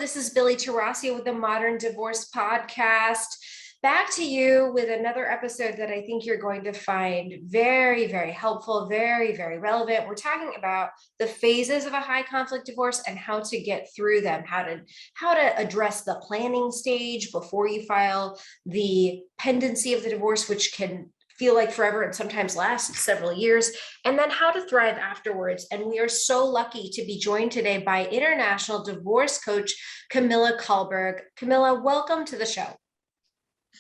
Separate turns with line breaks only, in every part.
this is Billie Tarascio with the Modern Divorce Podcast. Back to you with another episode that I think you're going to find very, very helpful, very, very relevant. We're talking about the phases of a high conflict divorce and how to get through them, how to address the planning stage before you file, the pendency of the divorce, which can feel like forever and sometimes last several years, and then how to thrive afterwards. And we are so lucky to be joined today by international divorce coach, Camilla Calberg. Camilla, welcome to the show.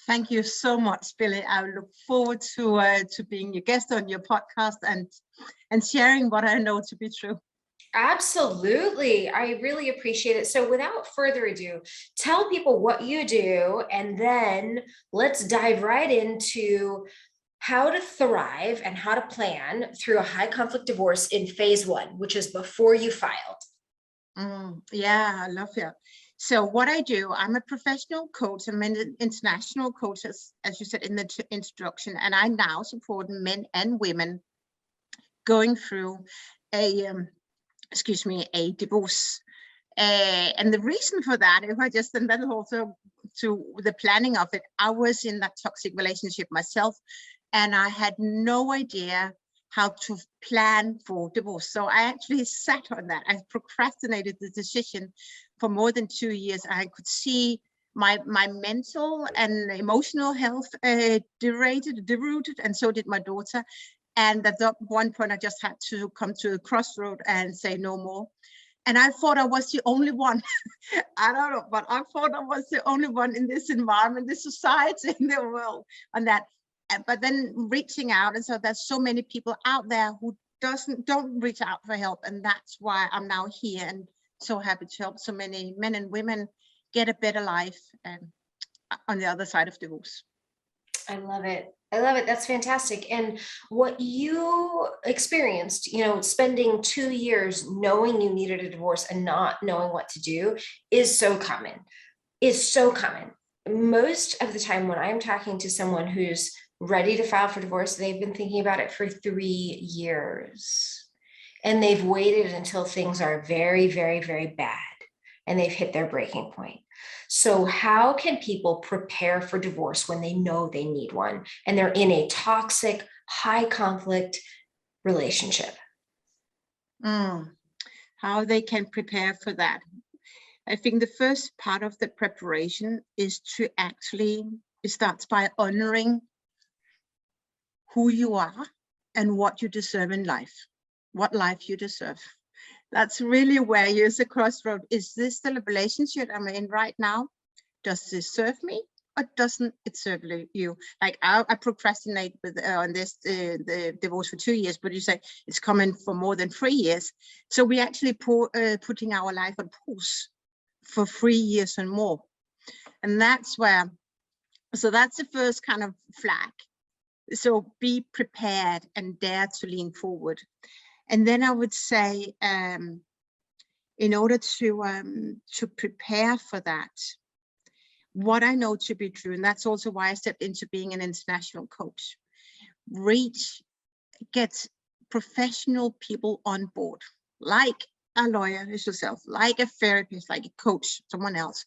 Thank you so much, Billie. I look forward to being your guest on your podcast and sharing what I know to be true.
Absolutely. I really appreciate it. So without further ado, tell people what you do, and then let's dive right into how to thrive and how to plan through a high conflict divorce in phase one, which is before you filed.
Yeah, I love it. So what I do, I'm a professional coach. I'm an international coach, as you said in the introduction, and I now support men and women going through a divorce. And the reason for that, and then also to the planning of it, I was in that toxic relationship myself, and I had no idea how to plan for divorce. So I actually sat on that. I procrastinated the decision for more than 2 years. I could see my mental and emotional health derooted, and so did my daughter. And at that one point, I just had to come to a crossroad and say no more. And I thought I was the only one. I don't know, but I thought I was the only one in this environment, this society, in the world on that. But then reaching out, and so there's so many people out there who don't reach out for help, and that's why I'm now here and so happy to help so many men and women get a better life on the other side of divorce.
I love it. I love it. That's fantastic. And what you experienced, spending 2 years knowing you needed a divorce and not knowing what to do is so common. Most of the time when I'm talking to someone who's ready to file for divorce, they've been thinking about it for 3 years. And they've waited until things are very, very, very bad and they've hit their breaking point. So how can people prepare for divorce when they know they need one and they're in a toxic, high conflict relationship?
How they can prepare for that. I think the first part of the preparation is to it starts by honoring who you are and what you deserve in life, what life you deserve. That's really where you're at a crossroad. Is this the relationship I'm in right now? Does this serve me or doesn't it serve you? Like I procrastinate on this the divorce for 2 years, but you say it's coming for more than 3 years. So we actually putting our life on pause for 3 years and more. And that's the first kind of flag. So be prepared and dare to lean forward. And then I would say, in order to prepare for that, what I know to be true, and that's also why I stepped into being an international coach, get professional people on board, like a lawyer as yourself, like a therapist, like a coach, someone else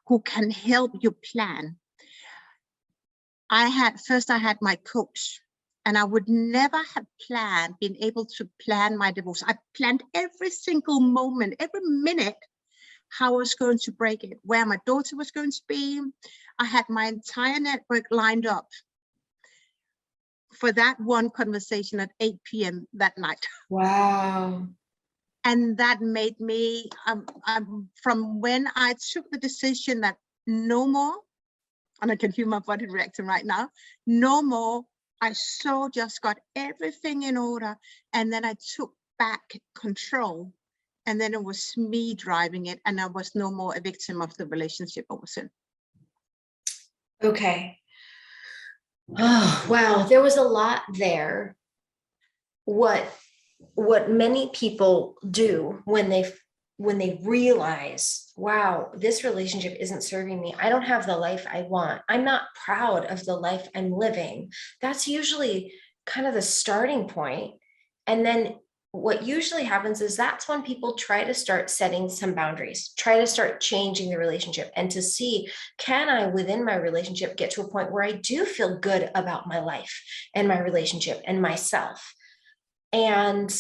who can help you plan. I had my coach, and I would never have been able to plan my divorce. I planned every single moment, every minute, how I was going to break it, where my daughter was going to be. I had my entire network lined up for that one conversation at 8 p.m. that night.
Wow.
And that made me, from when I took the decision that no more, and I can feel my body reacting right now, no more, I just got everything in order, and then I took back control, and then it was me driving it, and I was no more a victim of the relationship I was in.
Okay. Oh, wow. There was a lot there. What many people do when they realize, wow, this relationship isn't serving me. I don't have the life I want. I'm not proud of the life I'm living. That's usually kind of the starting point. And then what usually happens is that's when people try to start setting some boundaries, try to start changing the relationship, and to see, can I within my relationship get to a point where I do feel good about my life and my relationship and myself? And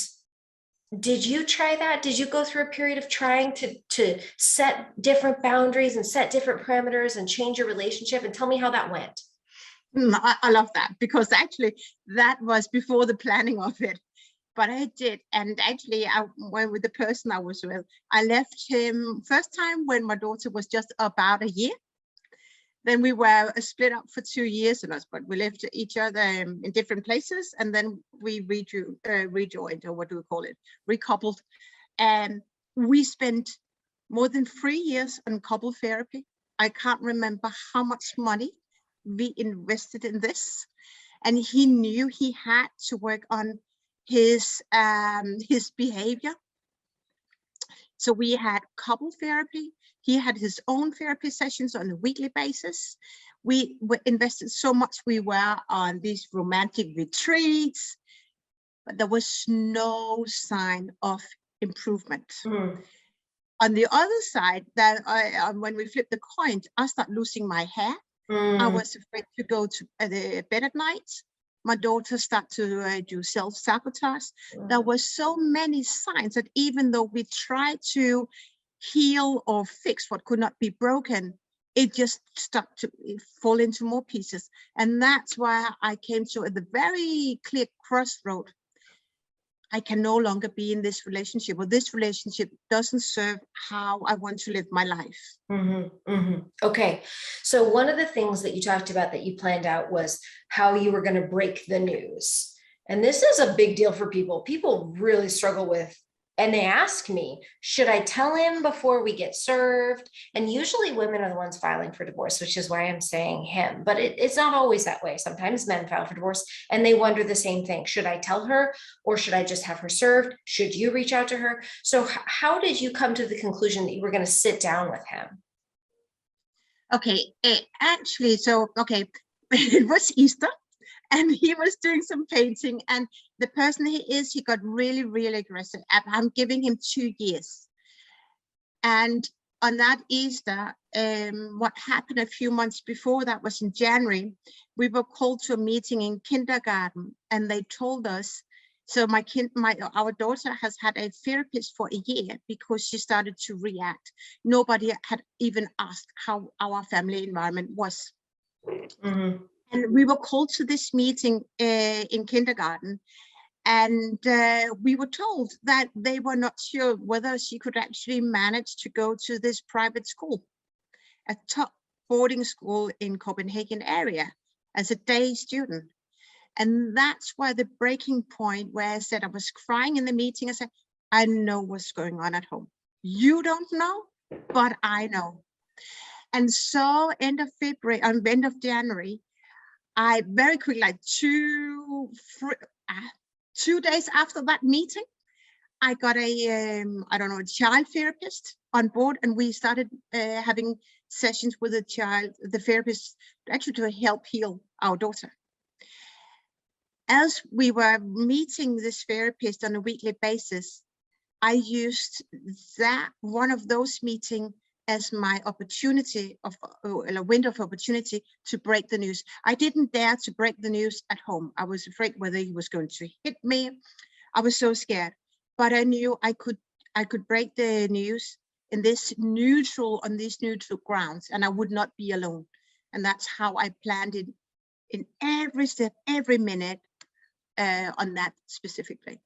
did you try that? Did you go through a period of trying to set different boundaries and set different parameters and change your relationship? And tell me how that went.
I love that, because actually that was before the planning of it. But I did, and actually I went with the person I was with. I left him first time when my daughter was just about a year. Then we were split up for 2 years, but we lived each other in different places, and then we rejoined, or what do we call it, recoupled. And we spent more than 3 years on couple therapy. I can't remember how much money we invested in this, and he knew he had to work on his behavior. So we had couple therapy. He had his own therapy sessions on a weekly basis. We invested so much. We were on these romantic retreats, but there was no sign of improvement. On the other side, that when we flipped the coin, I started losing my hair. I was afraid to go to the bed at night. My daughter started to do self-sabotage. There were so many signs that even though we tried to heal or fix what could not be broken, it just started to fall into more pieces. And that's why I came to the very clear crossroad. I can no longer be in this relationship, or this relationship doesn't serve how I want to live my life.
Okay. So one of the things that you talked about that you planned out was how you were going to break the news. And this is a big deal for people. People really struggle with, and they ask me, should I tell him before we get served? And usually women are the ones filing for divorce, which is why I'm saying him, but it's not always that way. Sometimes men file for divorce and they wonder the same thing. Should I tell her, or should I just have her served? Should you reach out to her? So how did you come to the conclusion that you were going to sit down with him?
Okay, actually, it was Easter, and he was doing some painting, and the person he got really, really aggressive. I'm giving him 2 years. And on that Easter, what happened a few months before that was in January, we were called to a meeting in kindergarten, and they told us, so our daughter has had a therapist for a year because she started to react. Nobody had even asked how our family environment was. And we were called to this meeting in kindergarten, and we were told that they were not sure whether she could actually manage to go to this private school, a top boarding school in Copenhagen area, as a day student. And that's why the breaking point where I said, I was crying in the meeting, I said, I know what's going on at home. You don't know, but I know. And so end of January, I very quickly, like 2 days after that meeting, I got a child therapist on board, and we started having sessions with the therapist, actually to help heal our daughter. As we were meeting this therapist on a weekly basis, I used one of those meetings as my opportunity a window of opportunity to break the news. I didn't dare to break the news at home. I was afraid whether he was going to hit me. I was so scared, but I knew I could break the news on these neutral grounds, and I would not be alone. And that's how I planned it in every step, every minute on that specifically.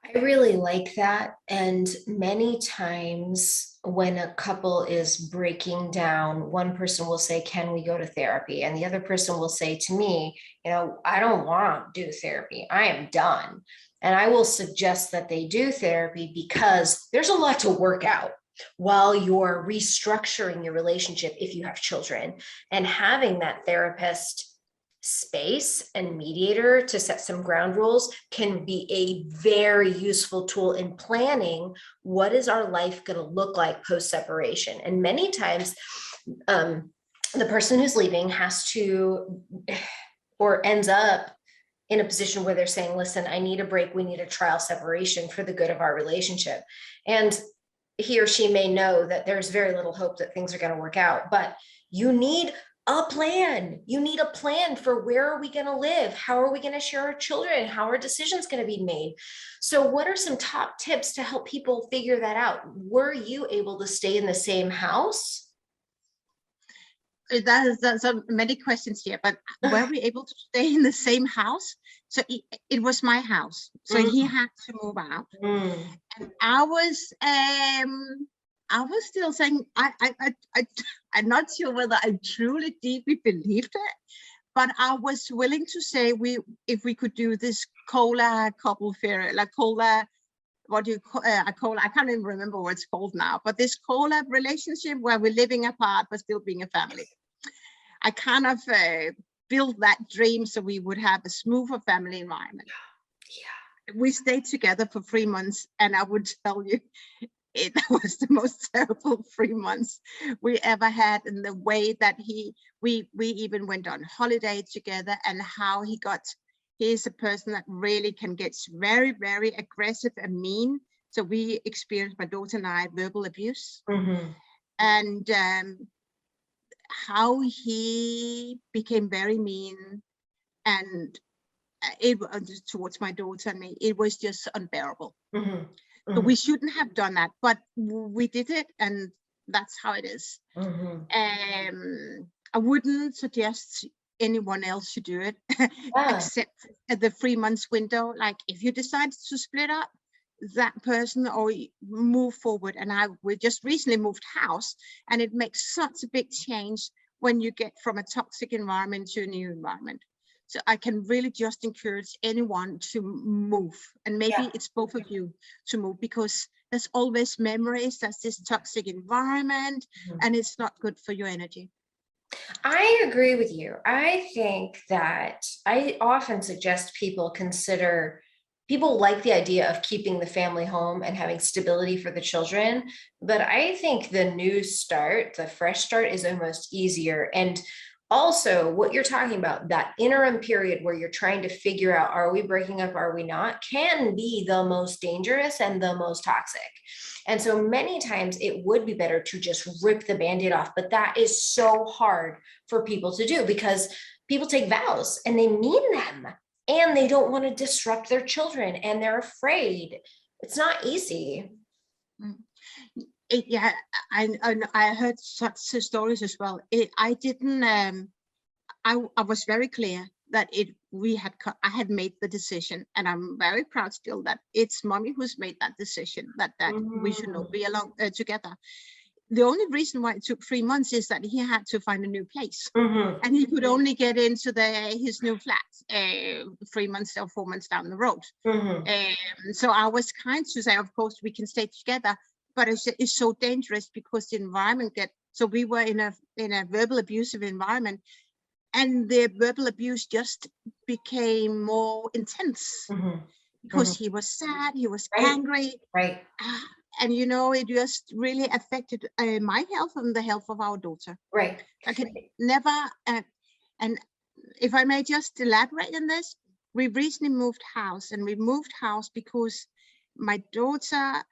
I really like that. And many times when a couple is breaking down, one person will say, can we go to therapy? And the other person will say to me, I don't want to do therapy. I am done. And I will suggest that they do therapy because there's a lot to work out while you're restructuring your relationship if you have children. And having that therapist space and mediator to set some ground rules can be a very useful tool in planning what is our life going to look like post separation. And many times the person who's leaving has to, or ends up in a position where they're saying, listen, I need a break. We need a trial separation for the good of our relationship. And he or she may know that there's very little hope that things are going to work out, but you need a plan. You need a plan for where are we going to live? How are we going to share our children? How are decisions going to be made? So what are some top tips to help people figure that out? Were you able to stay in the same house?
That's many questions here, but were we able to stay in the same house? So it was my house, so he had to move out, and I was still saying I'm not sure whether I truly deeply believed it, but I was willing to say if we could do this cola couple fair, like cola, what do you call a cola? I can't even remember what it's called now, but this cola relationship where we're living apart but still being a family. I kind of built that dream so we would have a smoother family environment. Yeah. We stayed together for 3 months, and I would tell you, it was the most terrible 3 months we ever had, in the way that we even went on holiday together, and how he's a person that really can get very, very aggressive and mean. So we experienced, my daughter and I, verbal abuse. And how he became very mean, and it was towards my daughter and me, it was just unbearable. So we shouldn't have done that, but we did it, and that's how it is. I wouldn't suggest anyone else should do it, except at the 3 months window. Like, if you decide to split up, that person or move forward. And we just recently moved house, and it makes such a big change when you get from a toxic environment to a new environment. So I can really just encourage anyone to move, and maybe it's both of you to move, because there's always memories. That's this toxic environment, and it's not good for your energy.
I agree with you. I think that I often suggest people like the idea of keeping the family home and having stability for the children. But I think the new start, the fresh start, is almost easier. And also, what you're talking about, that interim period where you're trying to figure out, are we breaking up, are we not, can be the most dangerous and the most toxic. And so many times it would be better to just rip the Band-Aid off. But that is so hard for people to do, because people take vows and they mean them, and they don't want to disrupt their children, and they're afraid. It's not easy.
Yeah, I heard such stories as well. I didn't. I was very clear that I had made the decision, and I'm very proud still that it's mommy who's made that decision, that we should not be alone together. The only reason why it took 3 months is that he had to find a new place, and he could only get into his new flat 3 months or 4 months down the road. So I was kind to say, of course, we can stay together, but it's so dangerous because the environment so we were in a verbal abusive environment, and the verbal abuse just became more intense because he was sad, he was angry. And it just really affected my health and the health of our daughter. I could never, and if I may just elaborate on this, we recently moved house, and we moved house because my daughter's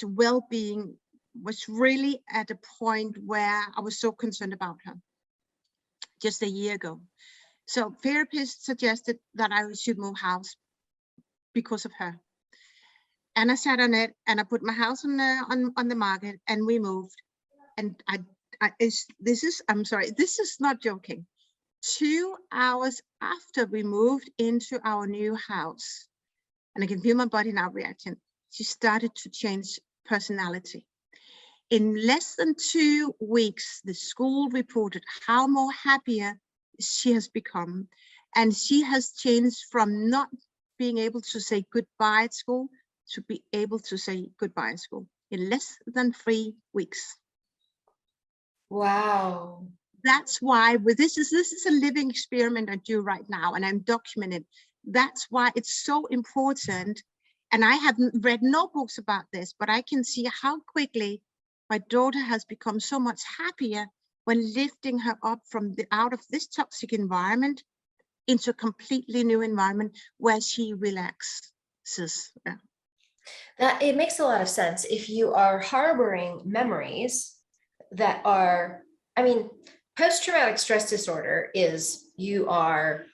well-being was really at a point where I was so concerned about her just a year ago. So therapists suggested that I should move house because of her. And I sat on it, and I put my house on the market, and we moved. And this is not joking. 2 hours after we moved into our new house, and I can feel my body now reacting, she started to change personality. In less than 2 weeks, the school reported how more happier she has become. And she has changed from not being able to say goodbye at school to be able to say goodbye at school in less than 3 weeks.
Wow.
That's why this is a living experiment I do right now, and I'm documenting. That's why it's so important. And I haven't read no books about this, but I can see how quickly my daughter has become so much happier when lifting her up out of this toxic environment into a completely new environment where she relaxes. Yeah.
That it makes a lot of sense. If you are harboring memories that are, I mean, post-traumatic stress disorder is you are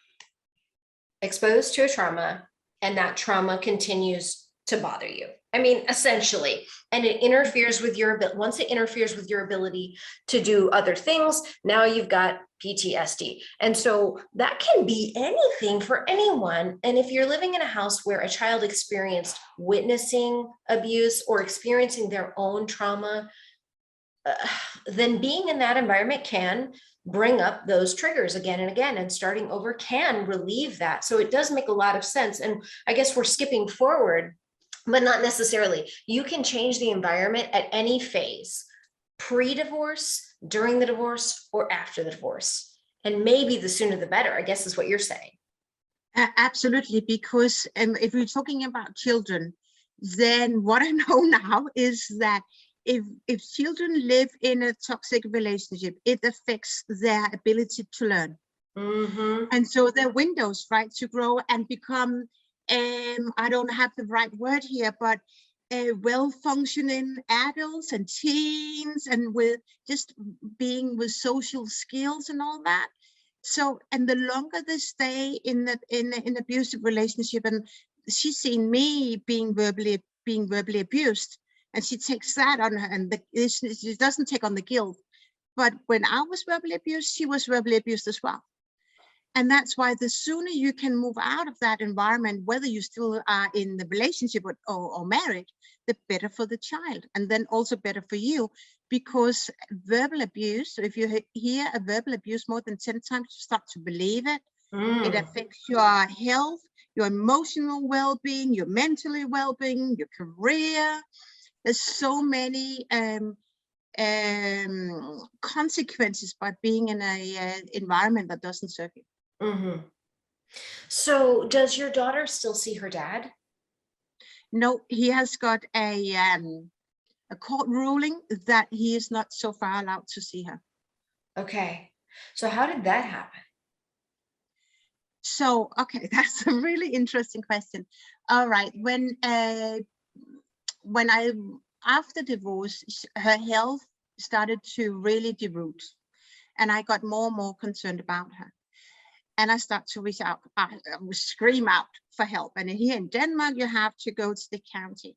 exposed to a trauma and that trauma continues to bother you. I mean, essentially, and it interferes with your ability. Once it interferes with your ability to do other things, now you've got PTSD. And so that can be anything for anyone. And if you're living in a house where a child experienced witnessing abuse or experiencing their own trauma, then being in that environment can bring up those triggers again and again, and starting over can relieve that. So it does make a lot of sense. And I guess we're skipping forward, but not necessarily. You can change the environment at any phase, pre-divorce, during the divorce, or after the divorce. And maybe the sooner the better, I guess is what you're saying.
Absolutely, because if we're talking about children, then what I know now is that if children live in a toxic relationship, it affects their ability to learn.
Mm-hmm.
And so their windows, right, to grow and become, I don't have the right word here, but well-functioning adults and teens, and with just being with social skills and all that. So, and the longer they stay in an abusive relationship, and she's seen me being verbally abused, and she takes that on her, and she doesn't take on the guilt. But when I was verbally abused, she was verbally abused as well. And that's why the sooner you can move out of that environment, whether you still are in the relationship or married, the better for the child, and then also better for you, because verbal abuse, if you hear a verbal abuse more than 10 times, you start to believe it. It affects your health, your emotional well-being, your mentally well-being, your career. There's so many consequences by being in an environment that doesn't serve you.
Mm-hmm. So does your daughter still see her dad?
No, he has got a court ruling that he is not so far allowed to see her.
Okay. So how did that happen?
So, okay, that's a really interesting question. All right, when after divorce, her health started to really deroot, and I got more and more concerned about her. And I start to reach out, I scream out for help. And here in Denmark, you have to go to the county.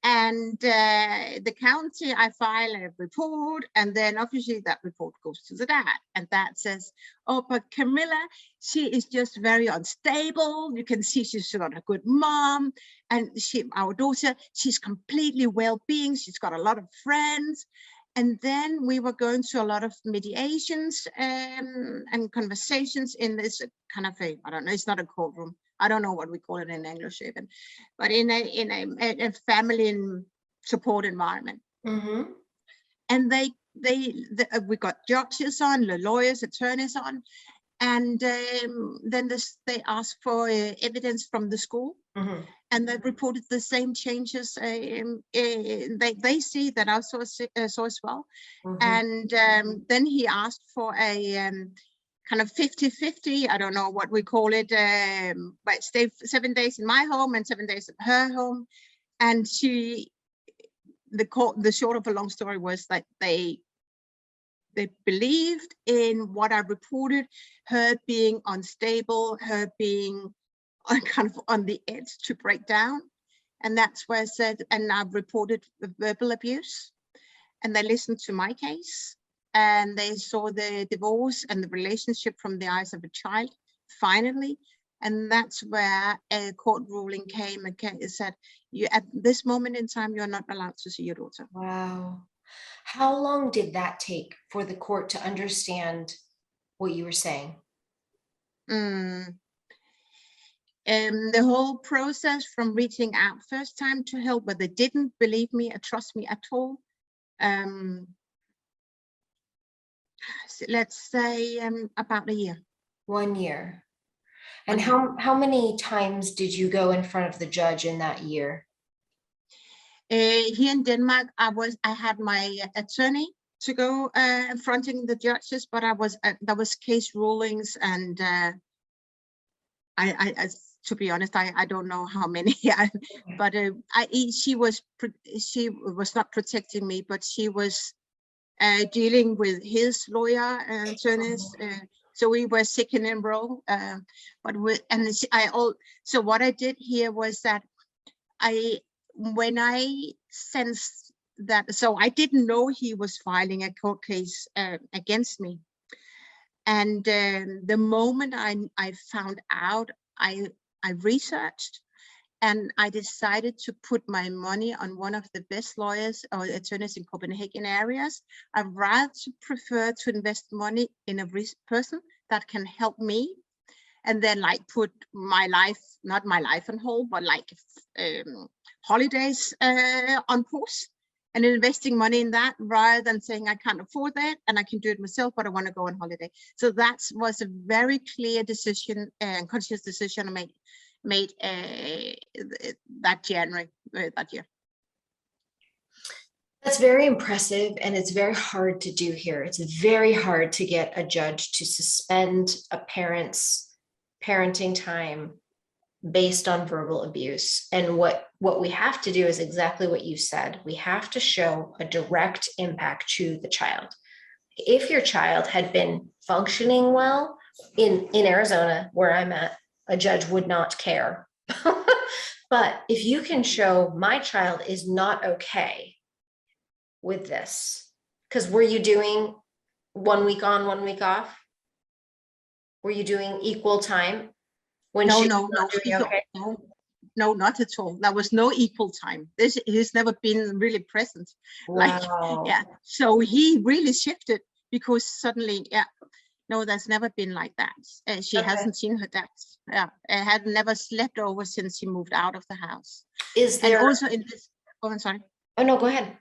And the county, I file a report, and then obviously that report goes to the dad. And that says, oh, but Camilla, she is just very unstable. You can see she's not a good mom. And our daughter, she's completely well-being. She's got a lot of friends. And then we were going to a lot of mediations and conversations in this kind of a, I don't know, it's not a courtroom. I don't know what we call it in English even, but in a family support environment.
Mm-hmm.
And we got judges on, the lawyers, attorneys on, and then they asked for evidence from the school. Mm-hmm. And they reported the same changes. They see that I saw as well. Mm-hmm. And then he asked for a kind of 50-50, I don't know what we call it, but stay 7 days in my home and 7 days at her home. And the short of a long story was that they believed in what I reported, her being unstable, her being kind of on the edge to break down. And that's where I said, and I've reported verbal abuse. And they listened to my case, and they saw the divorce and the relationship from the eyes of a child, finally. And that's where a court ruling came and said, you, at this moment in time, you're not allowed to see your daughter.
Wow. How long did that take for the court to understand what you were saying?
The whole process from reaching out first time to help, but they didn't believe me or trust me at all. Let's say about a year. 1 year.
And how many times did you go in front of the judge in that year?
Here in Denmark, I had my attorney to go fronting the judges, but there was case rulings and to be honest, I don't know how many, but she was not protecting me, but she was dealing with his lawyer and attorneys. So we were second in row. So what I did here was that when I sensed that, so I didn't know he was filing a court case against me. And the moment I found out, I researched, and I decided to put my money on one of the best lawyers or attorneys in Copenhagen areas. I'd rather prefer to invest money in a person that can help me, and then like put my life, not my life on hold, but like holidays on pause, and investing money in that rather than saying I can't afford that and I can do it myself, but I want to go on holiday. So that was a very clear decision and conscious decision I made that January that year.
That's very impressive, and it's very hard to do here. It's very hard to get a judge to suspend a parent's parenting time based on verbal abuse. And what we have to do is exactly what you said. We have to show a direct impact to the child. If your child had been functioning well in Arizona, where I'm at, a judge would not care. But if you can show my child is not okay with this, because were you doing 1 week on, 1 week off? Were you doing equal time?
No, not at all. There was no equal time. He's never been really present.
Wow.
So he really shifted because suddenly, no, there's never been like that. She hasn't seen her dad. Had never slept over since he moved out of the house.
Is there?
And also in this, oh, I'm sorry.
Oh no, go ahead.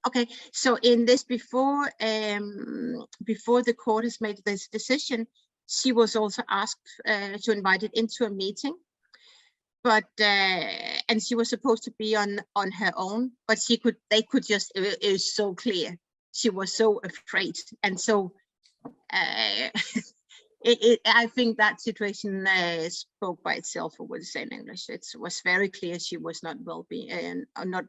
Okay, so in this before the court has made this decision, she was also asked to invite it into a meeting, but and she was supposed to be on her own, but they could just, it was so clear, she was so afraid, and so I think that situation spoke by itself, or would say in English. It was very clear she was not well-being, or not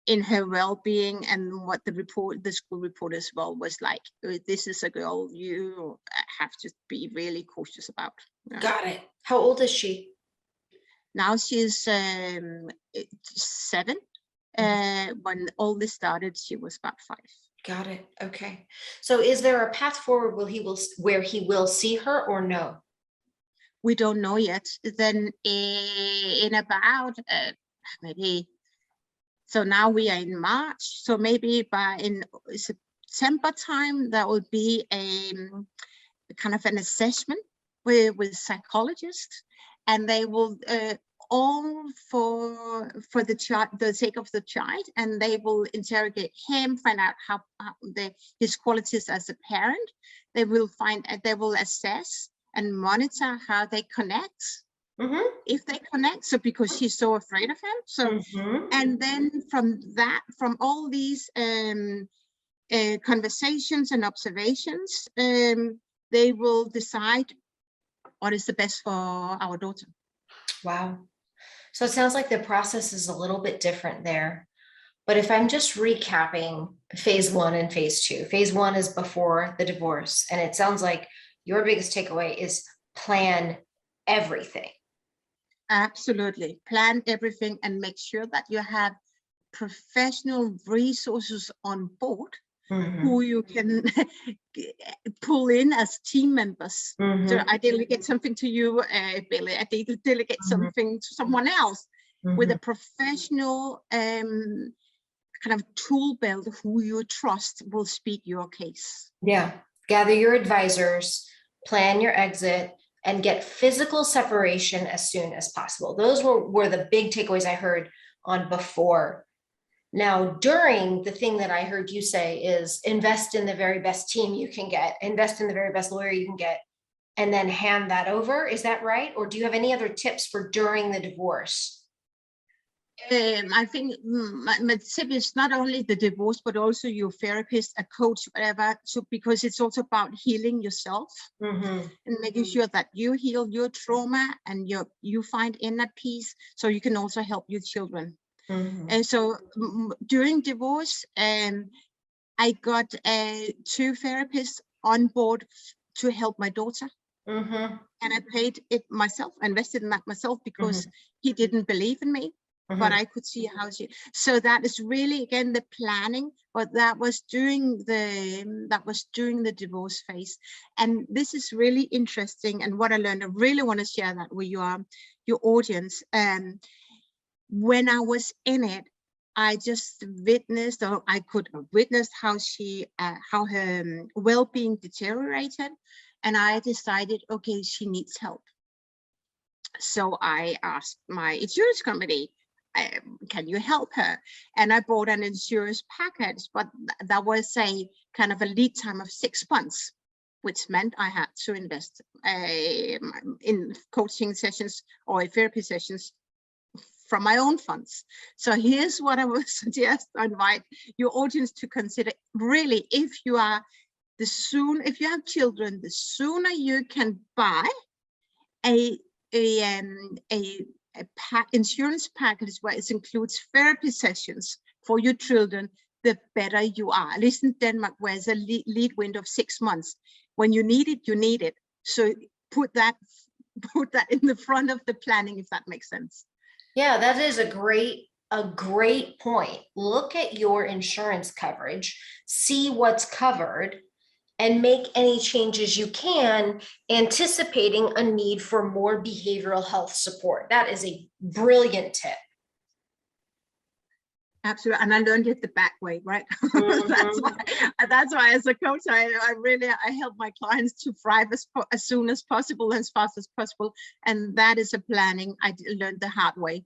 in her well-being, and what the school report as well was like, this is a girl you have to be really cautious about.
Got it. How old is she?
Now she's 7. When all this started, she was about 5.
Got it. Okay. So is there a path forward where he will see her, or no?
We don't know yet. Then in about maybe, so now we are in March, so maybe in September time, there will be a kind of an assessment with psychologists, and they will all for the child, the sake of the child, and they will interrogate him, find out how his qualities as a parent. They will assess and monitor how they connect. Mm-hmm. If they connect, so because she's so afraid of him, so mm-hmm. And then from all these conversations and observations, they will decide what is the best for our daughter.
Wow. So it sounds like the process is a little bit different there. But if I'm just recapping phase 1 and phase 2, phase 1 is before the divorce. And it sounds like your biggest takeaway is plan everything.
Absolutely. Plan everything and make sure that you have professional resources on board, mm-hmm. who you can pull in as team members. Mm-hmm. So I delegate something to you, Billie. I delegate mm-hmm. something to someone else, mm-hmm. with a professional kind of tool belt who you trust will speak your case.
Yeah. Gather your advisors, plan your exit, and get physical separation as soon as possible. Those were the big takeaways I heard on before. Now, during, the thing that I heard you say is invest in the very best team you can get, invest in the very best lawyer you can get, and then hand that over. Is that right? Or do you have any other tips for during the divorce?
I think my tip is not only the divorce, but also your therapist, a coach, whatever. So because it's also about healing yourself and making sure that you heal your trauma and you find inner peace, so you can also help your children. And so during divorce, I got 2 therapists on board to help my daughter. And I paid it myself, invested in that myself, because he didn't believe in me. But I could see how so that is really, again, the planning, but that was during the divorce phase. And this is really interesting. And what I learned, I really want to share that with your audience. When I was in it, I just witnessed, or I could have witnessed how her well-being deteriorated. And I decided, okay, she needs help. So I asked my insurance company, can you help her? And I bought an insurance package, but that was a kind of a lead time of 6 months, which meant I had to invest in coaching sessions or therapy sessions from my own funds. So here's what I would suggest, I invite your audience to consider. Really, if you have children, the sooner you can buy a insurance package where it includes therapy sessions for your children, the better you are. At least in Denmark, where there's a lead window of 6 months. When you need it, you need it. So put that in the front of the planning, if that makes sense.
Yeah, that is a great point. Look at your insurance coverage, see what's covered, and make any changes you can, anticipating a need for more behavioral health support. That is a brilliant tip.
Absolutely, and I learned it the back way, right? That's why as a coach, I help my clients to thrive as soon as possible, as fast as possible, and that is a planning I learned the hard way.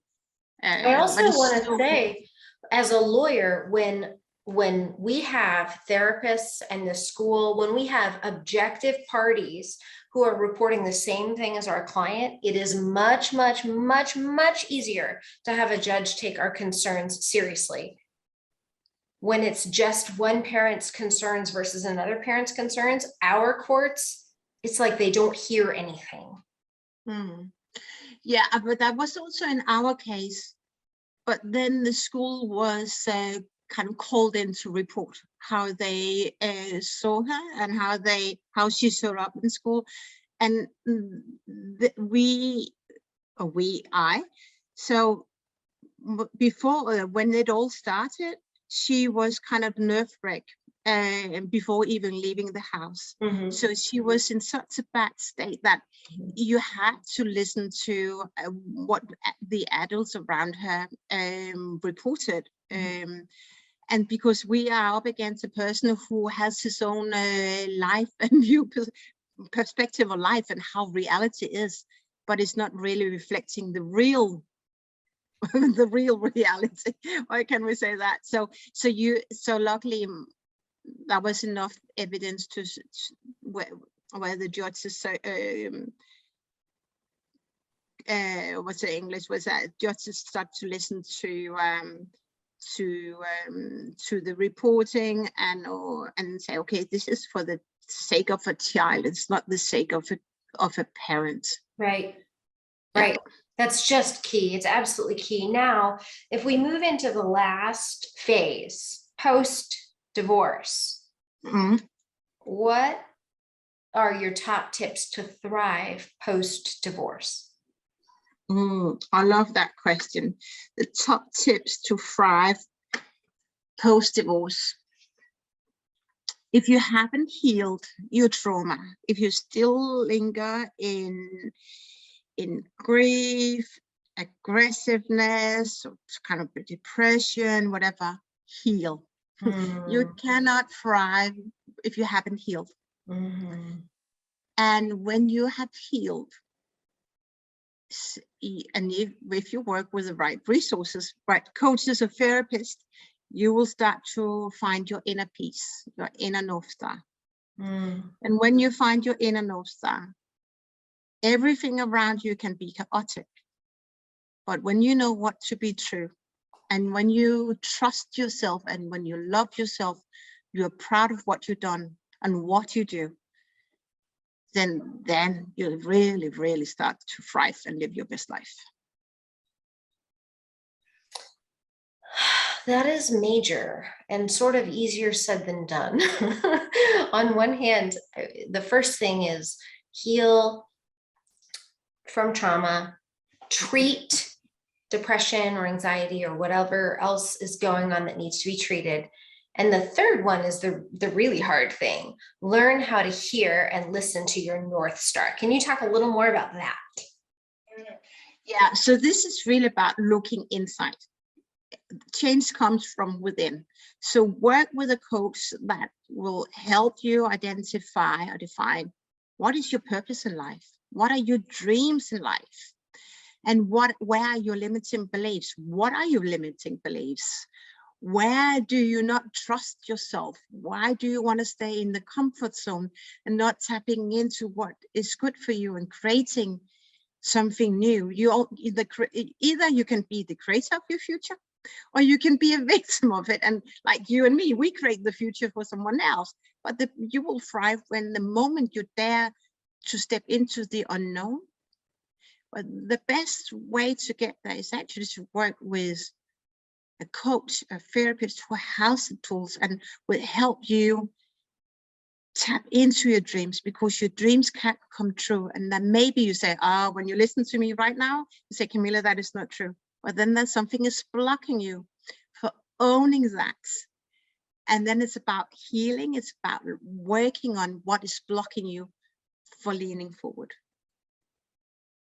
I also want to say, as a lawyer, when we have therapists and the school, when we have objective parties who are reporting the same thing as our client, it is much, much, much, much easier to have a judge take our concerns seriously. When it's just one parent's concerns versus another parent's concerns, our courts, it's like they don't hear anything.
Yeah, but that was also in our case. But then the school was kind of called in to report how they saw her and how she showed up in school. And so before, when it all started, she was kind of nerve-wracked before even leaving the house. So she was in such a bad state that you had to listen to what the adults around her reported. And because we are up against a person who has his own life and view perspective of life and how reality is, but it's not really reflecting the real reality. Why can we say that? So luckily that was enough evidence to where the judges what's the English was that judges start to listen to the reporting and say, okay, this is for the sake of a child, it's not the sake of a parent.
Right. That's just key. It's absolutely key. Now, if we move into the last phase, post-divorce, what are your top tips to thrive post-divorce?
I love that question. The top tips to thrive post-divorce. If you haven't healed your trauma, if you still linger in grief, aggressiveness, or kind of depression, whatever, heal. You cannot thrive if you haven't healed. And when you have healed, and if you work with the right resources, right coaches or therapists, you will start to find your inner peace, your inner North Star. And when you find your inner North Star, everything around you can be chaotic. But when you know what to be true, And when you trust yourself and when you love yourself, you're proud of what you've done and what you do, then you'll really, really start to thrive and live your best life.
That is major and sort of easier said than done. On one hand, the first thing is heal from trauma, treat depression or anxiety or whatever else is going on that needs to be treated. And the third one is the really hard thing. Learn how to hear and listen to your North Star. Can you talk a little more about that?
Yeah, so this is really about looking inside. Change comes from within. So work with a coach that will help you identify or define what is your purpose in life? What are your dreams in life? And where are your limiting beliefs? What are your limiting beliefs? Where do you not trust yourself? Why do you want to stay in the comfort zone and not tapping into what is good for you and creating something new? Either you can be the creator of your future, or you can be a victim of it. And like you and me, we create the future for someone else. But you will thrive when the moment you dare to step into the unknown. But the best way to get there is actually to work with a coach, a therapist who has the tools and will help you tap into your dreams, because your dreams can't come true. And then maybe you say, when you listen to me right now, you say, Camilla, that is not true. But then there's something is blocking you for owning that. And then it's about healing. It's about working on what is blocking you for leaning forward.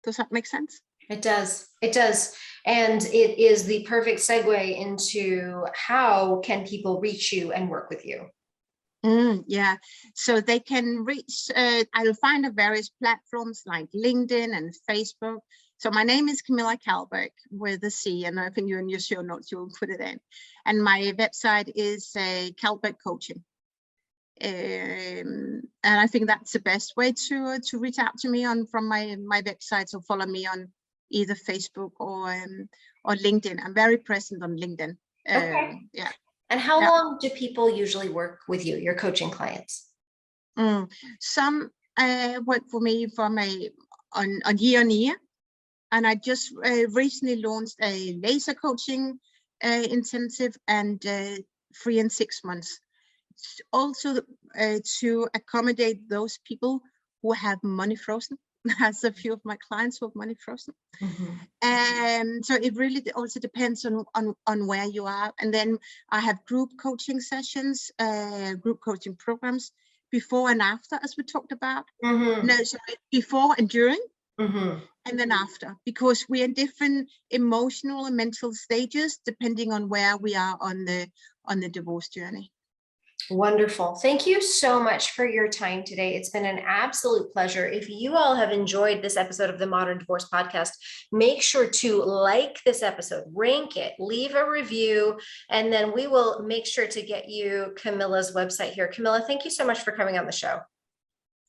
Does that make sense?
It does. It does. And it is the perfect segue into how can people reach you and work with you?
Yeah, so they can reach, I'll find the various platforms like LinkedIn and Facebook. So my name is Camilla Calberg with a C, and I think you in your show notes, you'll put it in. And my website is Calberg Coaching. And I think that's the best way to reach out to me from my website. So follow me on either Facebook or LinkedIn. I'm very present on LinkedIn.
Okay.
Yeah.
And how long do people usually work with you, your coaching clients?
Some work for me on year. And I just recently launched a laser coaching intensive and 3 and 6 months. Also to accommodate those people who have money frozen. As a few of my clients who have money frozen. And so it really also depends on where you are. And then I have group coaching sessions, group coaching programs before and after, as we talked about. No, sorry, before and during. And then after, because we are in different emotional and mental stages depending on where we are on the divorce journey.
Wonderful. Thank you so much for your time today. It's been an absolute pleasure. If you all have enjoyed this episode of the Modern Divorce Podcast, make sure to like this episode, rank it, leave a review, and then we will make sure to get you Camilla's website here. Camilla, thank you so much for coming on the show.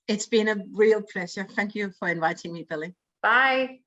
It's been a real pleasure. Thank you for inviting me, Billie.
Bye.